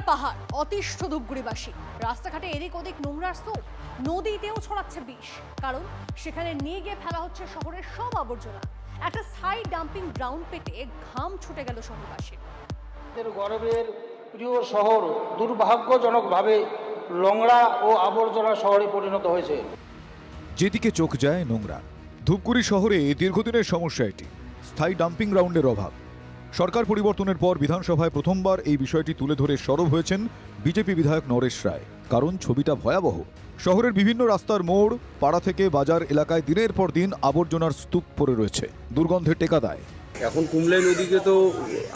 পাহাড় অতিষ্ঠ ধূপগুড়িবাসী। রাস্তাঘাটে এদিক ওদিক নোংরার স্তূপ, নদীতেও ছড়াচ্ছে বিষ। কারণ সেখানে নিয়ে গিয়ে ফেলা হচ্ছে শহরের সব আবর্জনা। একটা স্থায়ী ডাম্পিং গ্রাউন্ড পেতে ঘাম ছুটে গেল শহরবাসীর। গর্বের প্রিয় শহর দুর্ভাগ্যজনকভাবে নোংরা ও আবর্জনা শহরে পরিণত হয়েছে। যেদিকে চোখ যায় নোংরা। ধূপগুড়ি শহরে দীর্ঘদিনের সমস্যা এটি, স্থায়ী ডাম্পিং গ্রাউন্ডের অভাব। সরকার পরিবর্তনের পর বিধানসভায় প্রথমবার এই বিষয়টি তুলে ধরে সরব হয়েছেন বিজেপি বিধায়ক নরেশ রায়। কারণ ছবিটা ভয়াবহ। শহরের বিভিন্ন রাস্তার মোড়, পাড়া থেকে বাজার এলাকায় দিনের পর দিন আবর্জনার স্তূপ পড়ে রয়েছে, দুর্গন্ধে টেকা দেয়। এখন কুমলাই নদীকে তো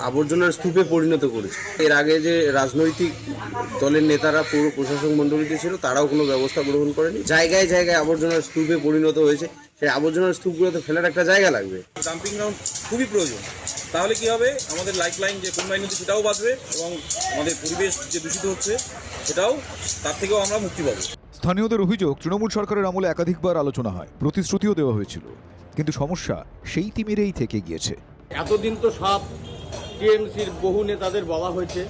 আবর্জনার স্তূপে পরিণত করেছে। এর আগে যে রাজনৈতিক দলের নেতারা পৌর প্রশাসক মণ্ডলীতে ছিল, তারাও কোনো ব্যবস্থা গ্রহণ করেনি। জায়গায় জায়গায় আবর্জনার স্তূপে পরিণত হয়েছে। সেই আবর্জনার স্তূপগুলোতে ফেলার একটা জায়গা লাগবে। ডাম্পিং গ্রাউন্ড খুবই প্রয়োজন। তাহলে কি হবে, আমাদের লাইফ লাইন যে কুমলাই নদী সেটাও বাঁচবে এবং আমাদের পরিবেশ যে দূষিত হচ্ছে সেটাও, তার থেকেও আমরা মুক্তি পাবো। স্থানীয়দের অভিযোগ, তৃণমূল সরকারের আমলে একাধিকবার আলোচনা হয়, প্রতিশ্রুতিও দেওয়া হয়েছিল, কিন্তু সমস্যা সেই তিমিরেই থেকে গিয়েছে। এতদিন তো সব টিএমসির বহু নেতাদের বলা হয়েছে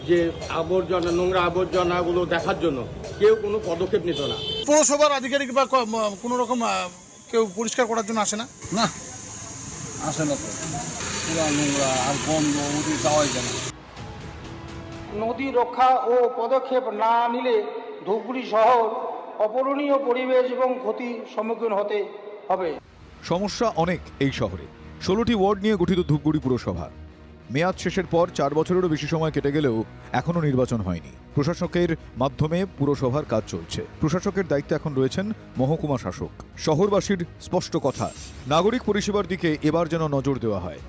যে আবর্জনা, নোংরা আবর্জনাগুলো দেখার জন্য, কেউ কোনো পদক্ষেপ নিত না। পৌরসভার আধিকারিক বা কোনো রকম কেউ পরিষ্কার করার জন্য আসে না? না, আসে না তো, পুরা নোংরা আর গন্ধ, ওদিকে যাওয়াই যায় না। নদী রক্ষা ও পদক্ষেপ না নিলে ধূপগুড়ি শহর অপূরণীয় পরিবেশ এবং ক্ষতির সম্মুখীন হতে হবে। সমস্যা অনেক এই শহরে। 16টি ওয়ার্ড নিয়ে গঠিত ধূপগুড়ি পুরসভা। মেয়াদ শেষের পর 4 বছরেরও বেশি সময় কেটে গেলেও এখনও নির্বাচন হয়নি। প্রশাসকের মাধ্যমে পুরসভার কাজ চলছে। প্রশাসকের দায়িত্বে এখন রয়েছেন মহকুমা শাসক। শহরবাসীর স্পষ্ট কথা, নাগরিক পরিষেবার দিকে এবার যেন নজর দেওয়া হয়।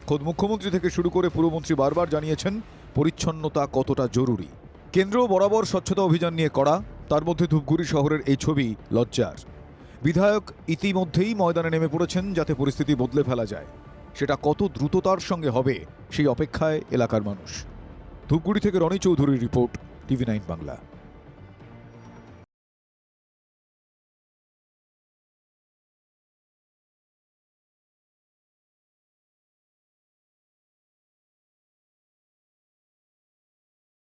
খোদ মুখ্যমন্ত্রী থেকে শুরু করে পুরমন্ত্রী বারবার জানিয়েছেন পরিচ্ছন্নতা কতটা জরুরি। কেন্দ্র বরাবর স্বচ্ছতা অভিযান নিয়ে করা, তার মধ্যে ধূপগুড়ি শহরের এই ছবি লজ্জার। বিধায়ক ইতিমধ্যেই ময়দানে নেমে পড়েছেন যাতে পরিস্থিতি বদলে ফেলা যায়। সেটা কত দ্রুততার সঙ্গে হবে সেই অপেক্ষায় এলাকার মানুষ। ধূপগুড়ি থেকে রনি চৌধুরীর রিপোর্ট, TV9 বাংলা।